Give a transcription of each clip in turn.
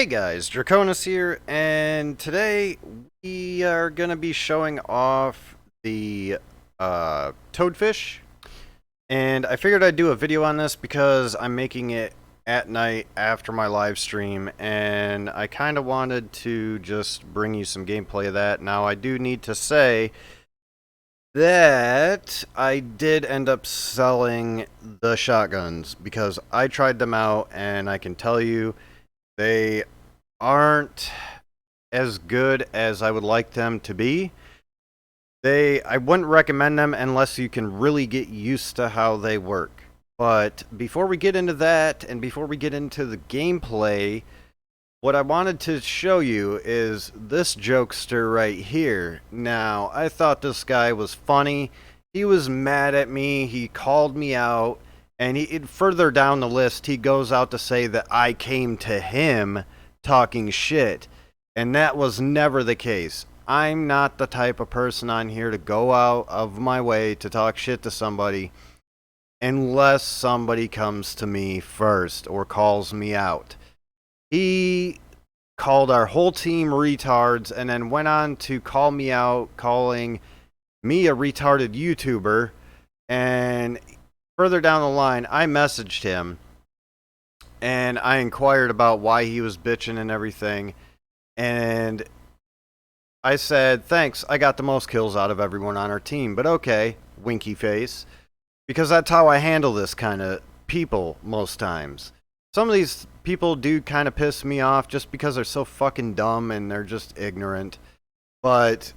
Hey guys, Draconis here, and today we are going to be showing off the toadfish. And I figured I'd do a video on this because I'm making it at night after my live stream, and I kind of wanted to just bring you some gameplay of that. Now, I do need to say that I did end up selling the shotguns because I tried them out, and I can tell you they aren't as good as I would like them to be. I wouldn't recommend them unless you can really get used to how they work. But before we get into that, and before we get into the gameplay, what I wanted to show you is this jokester right here. Now, I thought this guy was funny. He was mad at me. He called me out. And further down the list, he goes out to say that I came to him talking shit. And that was never the case. I'm not the type of person on here to go out of my way to talk shit to somebody unless somebody comes to me first or calls me out. He called our whole team retards and then went on to call me out, calling me a retarded YouTuber. And further down the line, I messaged him and I inquired about why he was bitching and everything. And I said, thanks, I got the most kills out of everyone on our team, but okay, winky face. Because that's how I handle this kind of people most times. Some of these people do kind of piss me off just because they're so fucking dumb and they're just ignorant. But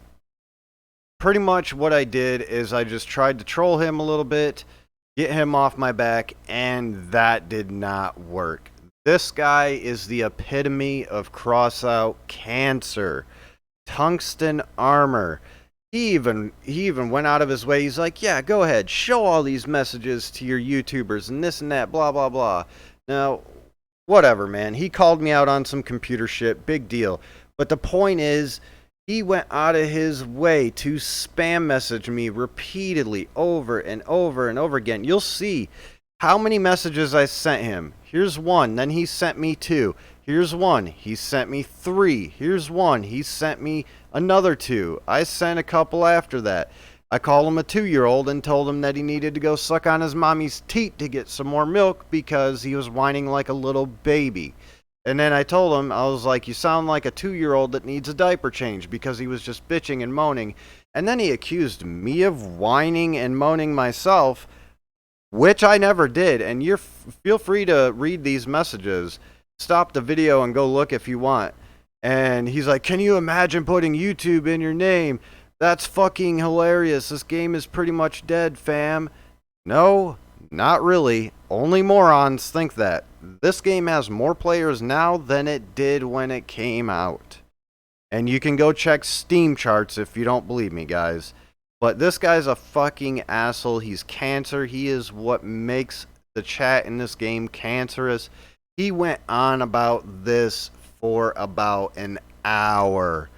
pretty much what I did is I just tried to troll him a little bit, get him off my back, and that did not work. This guy is the epitome of Crossout cancer. Tungsten armor. He even went out of his way. He's like, yeah, go ahead, show all these messages to your YouTubers and this and that, blah, blah, blah. Now, whatever, man. He called me out on some computer shit. Big deal. But the point is, he went out of his way to spam message me repeatedly over and over and over again. You'll see how many messages I sent him. Here's one. Then he sent me two. Here's one. He sent me three. Here's one. He sent me another two. I sent a couple after that. I called him a 2-year-old and told him that he needed to go suck on his mommy's teat to get some more milk because he was whining like a little baby. And then I told him, I was like, you sound like a 2-year-old that needs a diaper change, because he was just bitching and moaning. And then he accused me of whining and moaning myself, which I never did. And feel free to read these messages. Stop the video and go look if you want. And he's like, can you imagine putting YouTube in your name? That's fucking hilarious. This game is pretty much dead, fam. No, not really. Only morons think that. This game has more players now than it did when it came out. And you can go check Steam charts if you don't believe me, guys. But this guy's a fucking asshole. He's cancer. He is what makes the chat in this game cancerous. He went on about this for about an hour.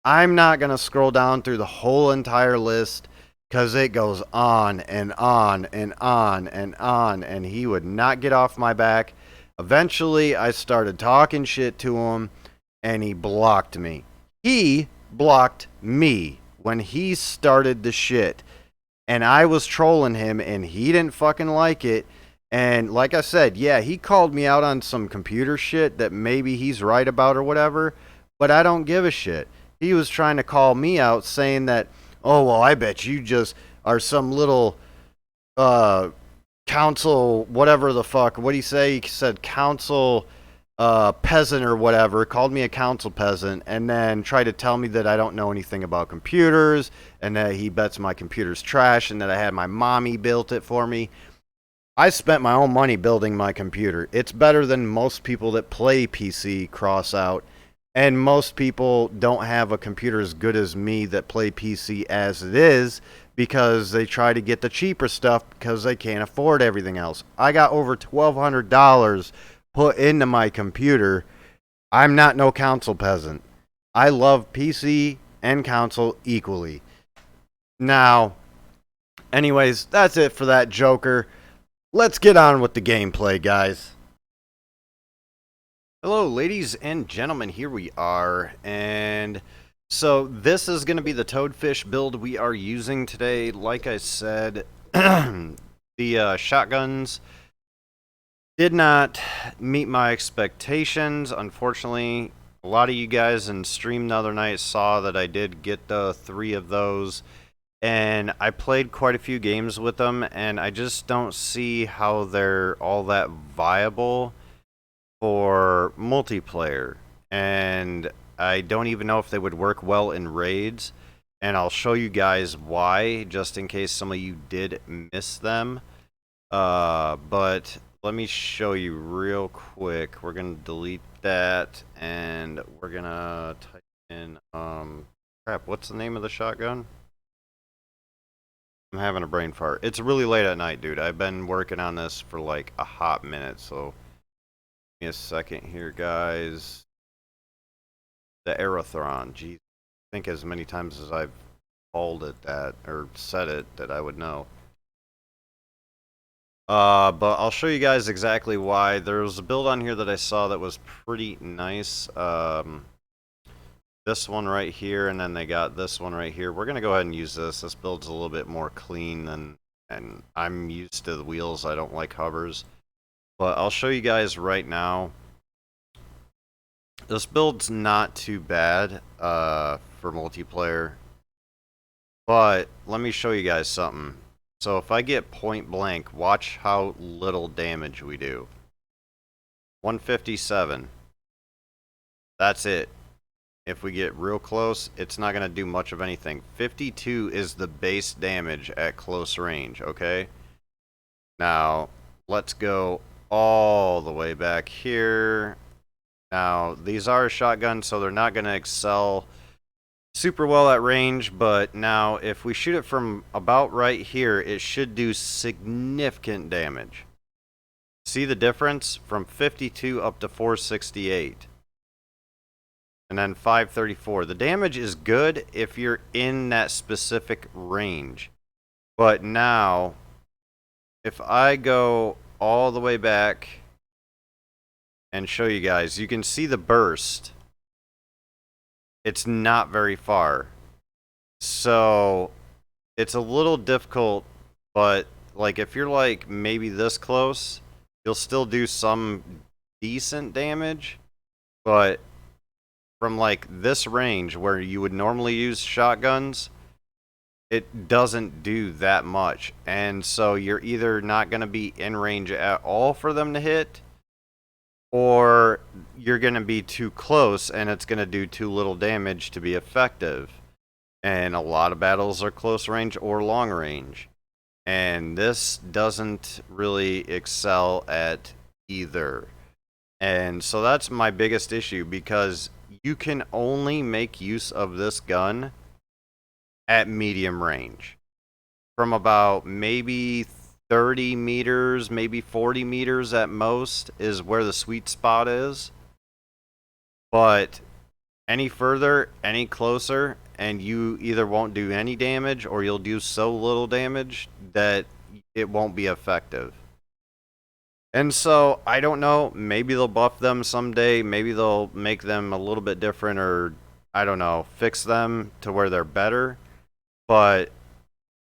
I'm not going to scroll down through the whole entire list because it goes on and on and on and on, and he would not get off my back. Eventually, I started talking shit to him, and he blocked me. He blocked me when he started the shit, and I was trolling him, and he didn't fucking like it. And like I said, yeah, he called me out on some computer shit that maybe he's right about or whatever, but I don't give a shit. He was trying to call me out saying that, oh, well, I bet you just are some little council, whatever the fuck. What'd he say? He said council peasant or whatever, called me a council peasant, and then tried to tell me that I don't know anything about computers, and that he bets my computer's trash, and that I had my mommy built it for me. I spent my own money building my computer. It's better than most people that play PC Crossout, and most people don't have a computer as good as me that play PC as it is, because they try to get the cheaper stuff because they can't afford everything else. I got over $1,200 put into my computer. I'm not no council peasant. I love PC and console equally. Now, anyways, that's it for that joker. Let's get on with the gameplay, guys. Hello, ladies and gentlemen, here we are, and so this is going to be the toadfish build we are using today. Like I said, the shotguns did not meet my expectations. Unfortunately, a lot of you guys in stream the other night saw that I did get the 3 of those, and I played quite a few games with them, and I just don't see how they're all that viable for multiplayer, and I don't even know if they would work well in raids, and I'll show you guys why, just in case some of you did miss them. But let me show you real quick. We're gonna delete that, and we're gonna type in, crap, what's the name of the shotgun? I'm having a brain fart. It's really late at night, dude. I've been working on this for like a hot minute, so give me a second here, guys. The Aerothron. Geez, I think as many times as I've called it that, or said it, that I would know. But I'll show you guys exactly why. There was a build on here that I saw that was pretty nice. This one right here, and then they got this one right here. We're going to go ahead and use this. This build's a little bit more clean than, and I'm used to the wheels. I don't like hovers. But I'll show you guys right now. This build's not too bad for multiplayer, but let me show you guys something. So if I get point blank, watch how little damage we do. 157. That's it. If we get real close, it's not going to do much of anything. 52 is the base damage at close range, okay? Now, let's go all the way back here. Now, these are shotguns, so they're not going to excel super well at range, but now if we shoot it from about right here, it should do significant damage. See the difference? From 52 up to 468. And then 534. The damage is good if you're in that specific range. But now, if I go all the way back and show you guys, you can see the burst. It's not very far. So it's a little difficult, but like if you're like maybe this close, you'll still do some decent damage. But from like this range where you would normally use shotguns, it doesn't do that much. And so you're either not going to be in range at all for them to hit, or you're going to be too close and it's going to do too little damage to be effective. And a lot of battles are close range or long range. And this doesn't really excel at either. And so that's my biggest issue, because you can only make use of this gun at medium range. From about maybe 30 meters, maybe 40 meters at most is where the sweet spot is. But any further, any closer, and you either won't do any damage or you'll do so little damage that it won't be effective. And so, I don't know, maybe they'll buff them someday, maybe they'll make them a little bit different, or I don't know, fix them to where they're better. But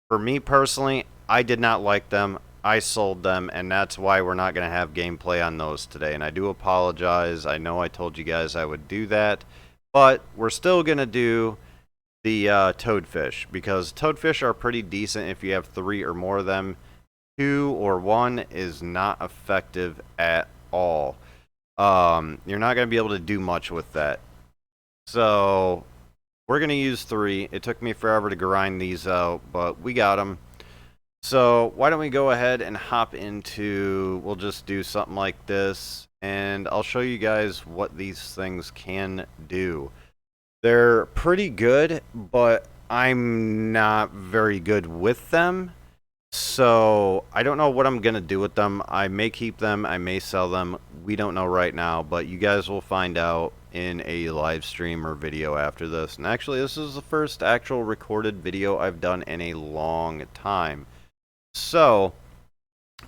for me personally, I did not like them. I sold them, and that's why we're not going to have gameplay on those today. And I do apologize. I know I told you guys I would do that, but we're still going to do the toadfish, because toadfish are pretty decent if you have 3 or more of them. 2 or 1 is not effective at all. You're not going to be able to do much with that. So we're going to use 3. It took me forever to grind these out, but we got them. So why don't we go ahead and hop into, we'll just do something like this, and I'll show you guys what these things can do. They're pretty good, but I'm not very good with them. So I don't know what I'm going to do with them. I may keep them, I may sell them. We don't know right now, but you guys will find out in a live stream or video after this. And actually, this is the first actual recorded video I've done in a long time. So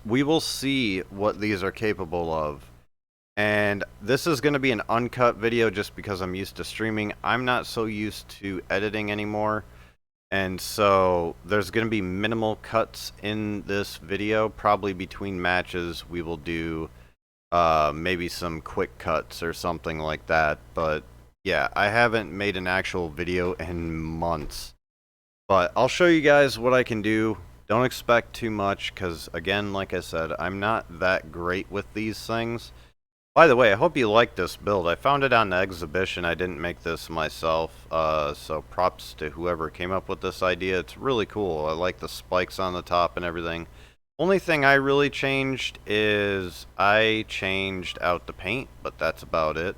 we will see what these are capable of. And this is going to be an uncut video just because I'm used to streaming. I'm not so used to editing anymore. And so there's going to be minimal cuts in this video. Probably between matches we will do maybe some quick cuts or something like that. But yeah, I haven't made an actual video in months. But I'll show you guys what I can do. Don't expect too much because, again, like I said, I'm not that great with these things. By the way, I hope you like this build. I found it on the exhibition. I didn't make this myself, so props to whoever came up with this idea. It's really cool. I like the spikes on the top and everything. Only thing I really changed is I changed out the paint, but that's about it.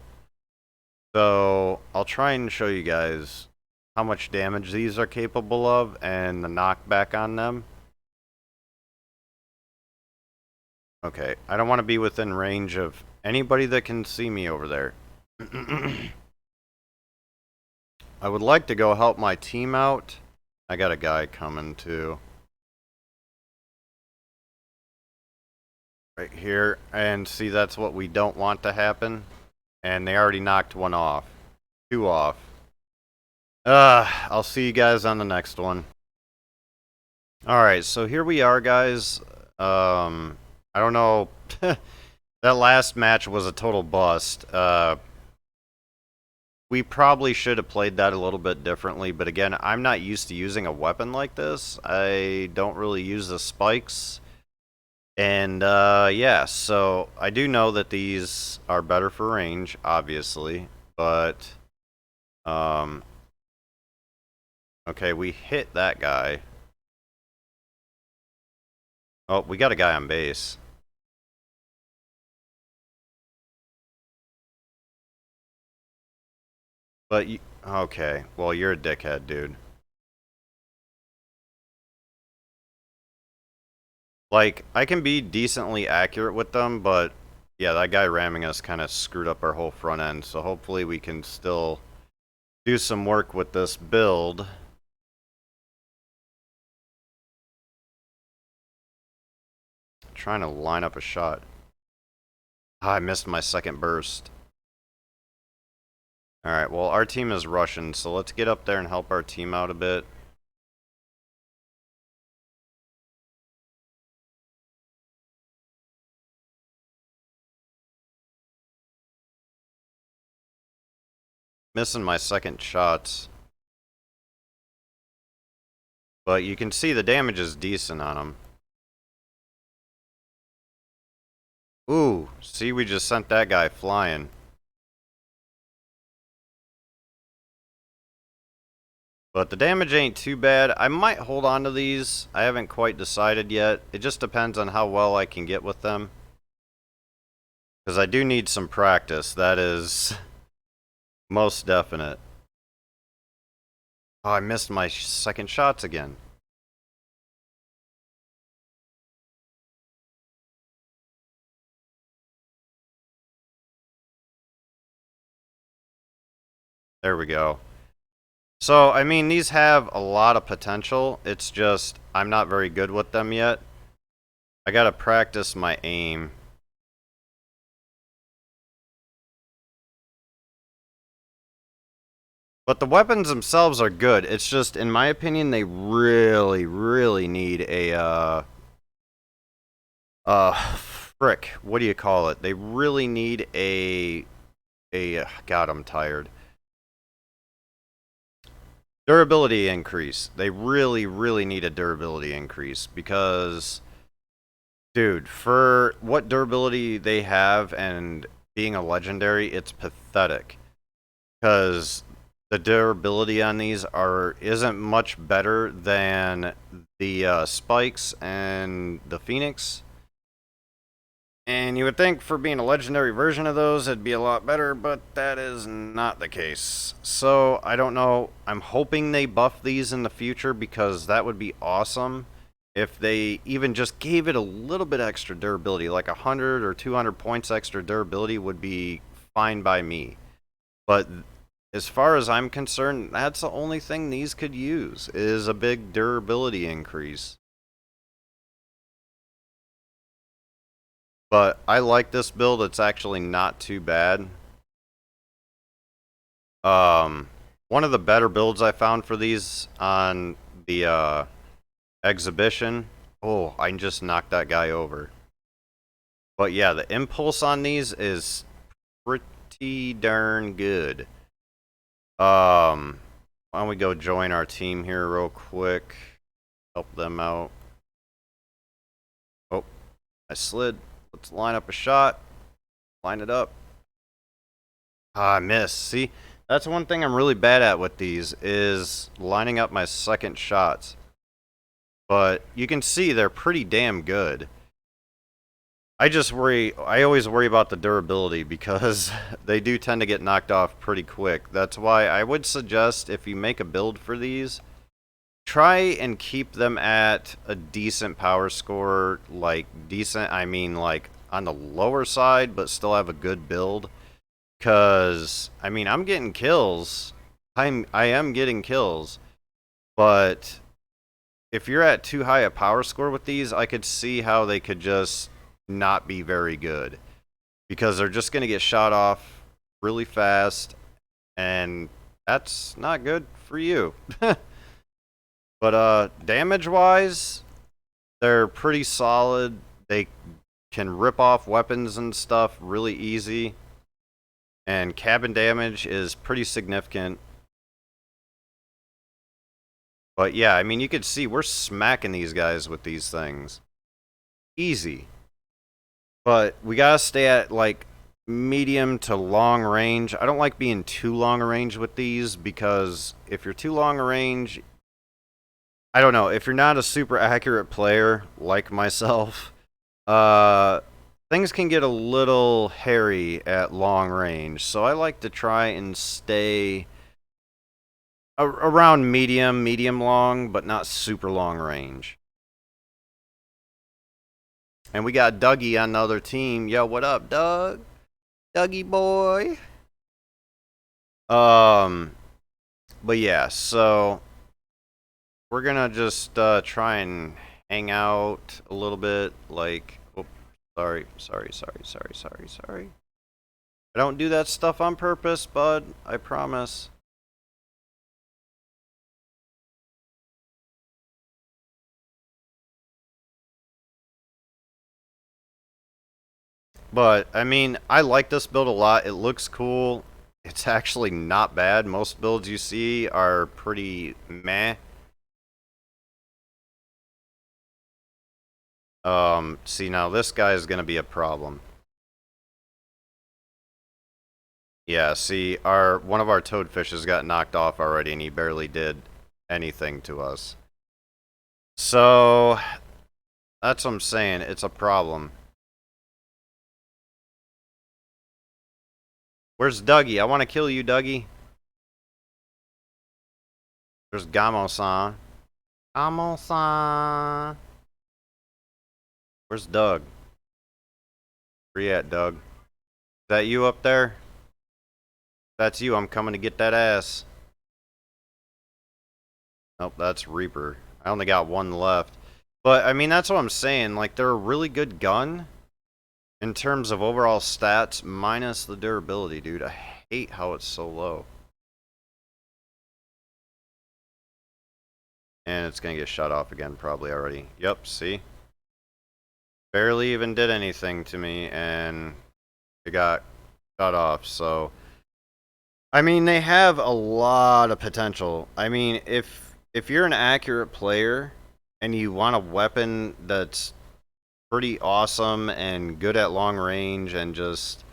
So I'll try and show you guys how much damage these are capable of and the knockback on them. Okay, I don't want to be within range of anybody that can see me over there. I would like to go help my team out. I got a guy coming too. Right here. And see, that's what we don't want to happen. And they already knocked one off. Two off. I'll see you guys on the next one. Alright, so here we are, guys. I don't know. That last match was a total bust. We probably should have played that a little bit differently, but again, I'm not used to using a weapon like this. I don't really use the spikes. And, yeah, so I do know that these are better for range, obviously, but, okay, we hit that guy. Oh, we got a guy on base. But, okay, well, you're a dickhead, dude. Like, I can be decently accurate with them, but, yeah, that guy ramming us kind of screwed up our whole front end, so hopefully we can still do some work with this build. Trying to line up a shot. I missed my second burst. Alright, well, our team is Russian, so let's get up there and help our team out a bit. Missing my second shots. But you can see the damage is decent on them. Ooh, see, we just sent that guy flying. But the damage ain't too bad. I might hold on to these. I haven't quite decided yet. It just depends on how well I can get with them. Because I do need some practice. That is most definite. Oh, I missed my second shots again. There we go. So, I mean, these have a lot of potential. It's just, I'm not very good with them yet. I gotta practice my aim. But the weapons themselves are good. It's just, in my opinion, they really, really need a, frick, what do you call it? They really need God, I'm tired. Durability increase. They really, really need a durability increase because, dude, for what durability they have and being a legendary, it's pathetic. Because the durability on these isn't much better than the spikes and the Phoenix. And you would think for being a legendary version of those, it'd be a lot better, but that is not the case. So, I don't know. I'm hoping they buff these in the future because that would be awesome. If they even just gave it a little bit extra durability, like 100 or 200 points extra durability would be fine by me. But as far as I'm concerned, that's the only thing these could use, is a big durability increase. But I like this build. It's actually not too bad. One of the better builds I found for these on the exhibition. Oh, I just knocked that guy over. But yeah, the impulse on these is pretty darn good. Why don't we go join our team here real quick? Help them out. Oh, I slid. Let's line up a shot. Line it up. Ah, I missed. See, that's one thing I'm really bad at with these is lining up my second shots. But you can see they're pretty damn good. I always worry about the durability because they do tend to get knocked off pretty quick. That's why I would suggest if you make a build for these, try and keep them at a decent power score, like decent, I mean like on the lower side, but still have a good build. Cause I mean I'm getting kills. I am getting kills, but if you're at too high a power score with these, I could see how they could just not be very good. Because they're just gonna get shot off really fast, and that's not good for you. But damage wise, they're pretty solid. They can rip off weapons and stuff really easy. And cabin damage is pretty significant. But yeah, I mean, you could see we're smacking these guys with these things. Easy. But we gotta stay at like medium to long range. I don't like being too long range with these because if you're too long range, I don't know, if you're not a super accurate player like myself, things can get a little hairy at long range. So I like to try and stay around medium long, but not super long range. And we got Dougie on the other team. Yo, what up, Doug? Dougie boy. But yeah, so we're gonna just try and hang out a little bit. Like, oh, sorry. I don't do that stuff on purpose, bud. I promise. But I mean, I like this build a lot. It looks cool. It's actually not bad. Most builds you see are pretty meh. See now this guy is gonna be a problem. Yeah, see, one of our toadfishes got knocked off already, and he barely did anything to us. So that's what I'm saying. It's a problem. Where's Dougie? I want to kill you, Dougie. There's Gamo-san. Gamo-san. Where's Doug? Where you at, Doug? Is that you up there? If that's you. I'm coming to get that ass. Nope, that's Reaper. I only got one left. But, I mean, that's what I'm saying. Like, they're a really good gun in terms of overall stats, minus the durability, dude. I hate how it's so low. And it's going to get shut off again probably already. Yep, see? Barely even did anything to me, and it got shut off, so... I mean, they have a lot of potential. I mean, if you're an accurate player, and you want a weapon that's pretty awesome and good at long range and just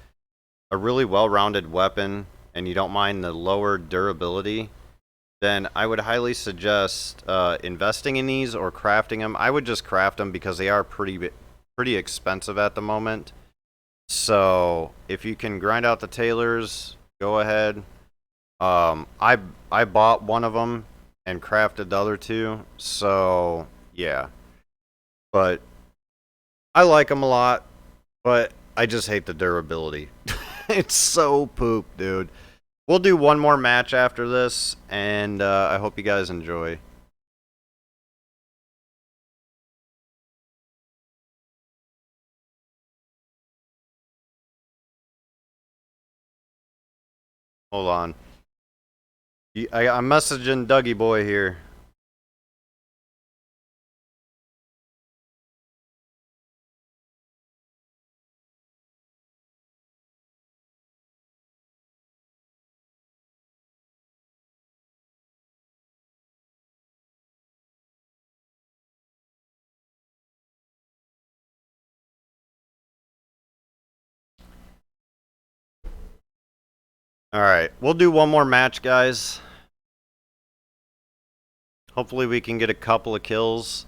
a really well-rounded weapon, and you don't mind the lower durability, then I would highly suggest investing in these or crafting them. I would just craft them because they are pretty expensive at the moment. So if you can grind out the tailors, go ahead. I bought one of them and crafted the other two. So yeah, but I like them a lot. But I just hate the durability. It's so poop, dude. We'll do one more match after this, and I hope you guys enjoy. Hold on. I'm messaging Dougie Boy here. Alright, we'll do one more match, guys. Hopefully we can get a couple of kills.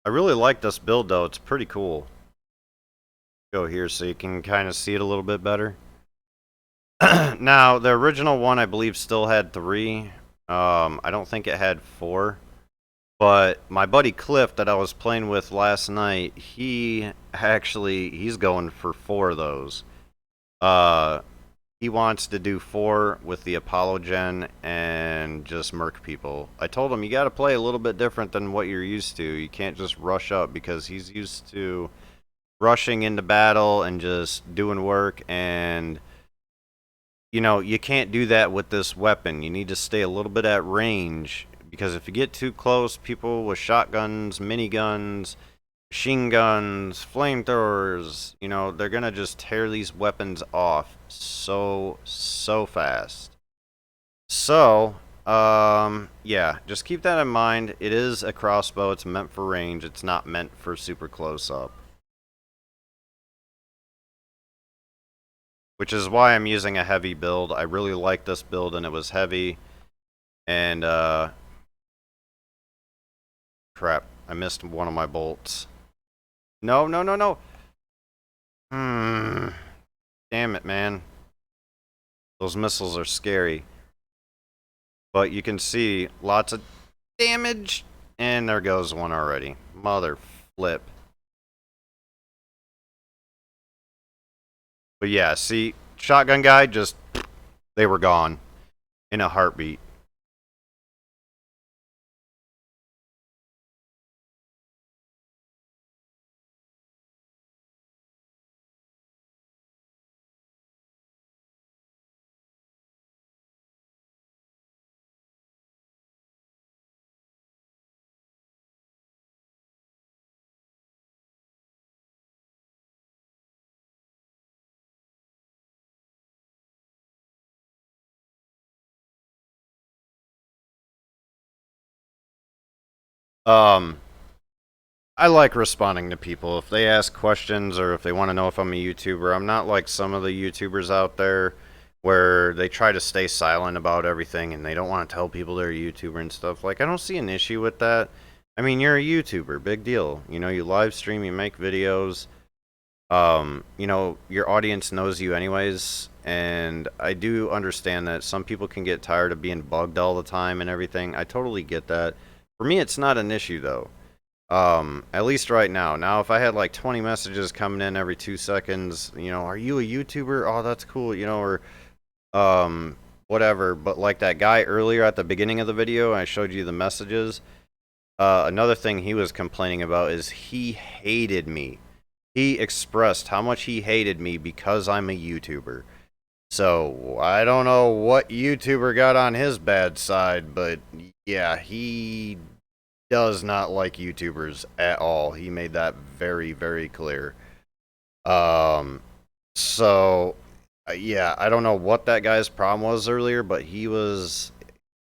I really like this build, though. It's pretty cool. Go here so you can kind of see it a little bit better. Now, the original one, I believe, still had 3. I don't think it had 4. But my buddy Cliff that I was playing with last night, he's going for 4 of those. He wants to do 4 with the Apollo Gen and just murk people. I told him, you gotta play a little bit different than what you're used to. You can't just rush up, because he's used to rushing into battle and just doing work, and you know, you can't do that with this weapon. You need to stay a little bit at range, because if you get too close, people with shotguns, miniguns, machine guns, flamethrowers, you know, they're gonna just tear these weapons off so fast. So, yeah, just keep that in mind. It is a crossbow. It's meant for range. It's not meant for super close up. Which is why I'm using a heavy build. I really like this build, and it was heavy. And, crap. I missed one of my bolts. No. Damn it, man. Those missiles are scary. But you can see lots of damage. And there goes one already. Mother flip. But yeah, see, shotgun guy, just, they were gone in a heartbeat. I like responding to people. If they ask questions or if they want to know if I'm a YouTuber, I'm not like some of the YouTubers out there where they try to stay silent about everything and they don't want to tell people they're a YouTuber and stuff. Like, I don't see an issue with that. I mean, you're a YouTuber, big deal. You know, you live stream, you make videos. You know, your audience knows you anyways, and I do understand that some people can get tired of being bugged all the time and everything. I totally get that. For me, it's not an issue though. At least right now. Now, if I had like 20 messages coming in every 2 seconds, you know, are you a YouTuber? Oh, that's cool, you know, or whatever. But like that guy earlier at the beginning of the video, I showed you the messages. Another thing he was complaining about is he hated me. He expressed how much he hated me because I'm a YouTuber. So, I don't know what YouTuber got on his bad side, but yeah, he does not like YouTubers at all. He made that very clear. So, yeah, I don't know what that guy's problem was earlier, but he was,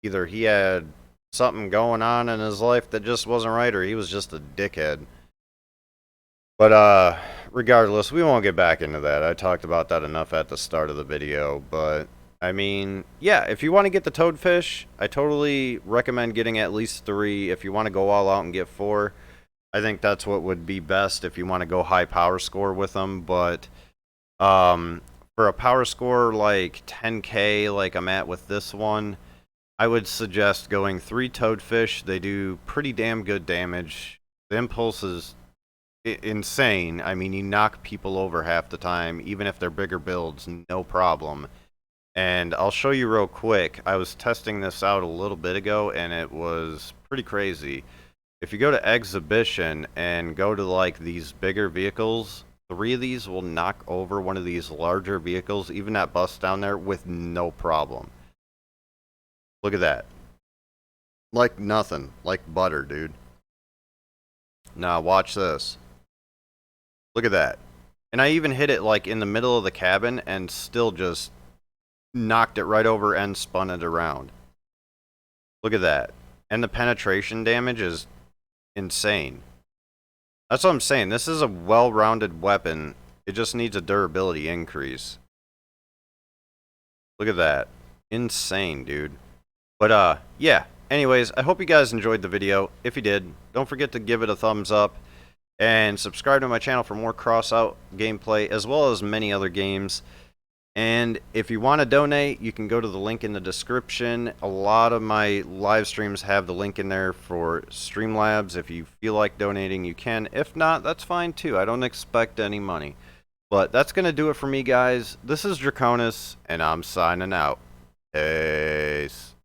either he had something going on in his life that just wasn't right, or he was just a dickhead. But, regardless, we won't get back into that. I talked about that enough at the start of the video, but I mean, yeah, if you want to get the toadfish, I totally recommend getting at least 3. If you want to go all out and get 4, I think that's what would be best if you want to go high power score with them. But for a power score like 10k, like I'm at with this one, I would suggest going 3 toadfish. They do pretty damn good damage. The impulse is insane. I mean, you knock people over half the time, even if they're bigger builds, no problem. And I'll show you real quick. I was testing this out a little bit ago, and it was pretty crazy. If you go to Exhibition and go to like these bigger vehicles, 3 of these will knock over one of these larger vehicles, even that bus down there, with no problem. Look at that. Like nothing. Like butter, dude. Now watch this. Look at that. And I even hit it like in the middle of the cabin and still just knocked it right over and spun it around. Look at that. And the penetration damage is insane. That's what I'm saying. This is a well-rounded weapon. It just needs a durability increase. Look at that. Insane, dude. But, yeah. Anyways, I hope you guys enjoyed the video. If you did, don't forget to give it a thumbs up. And subscribe to my channel for more Crossout gameplay, as well as many other games. And if you want to donate, you can go to the link in the description. A lot of my live streams have the link in there for Streamlabs. If you feel like donating, you can. If not, that's fine too. I don't expect any money. But that's going to do it for me, guys. This is Draconis, and I'm signing out. Peace.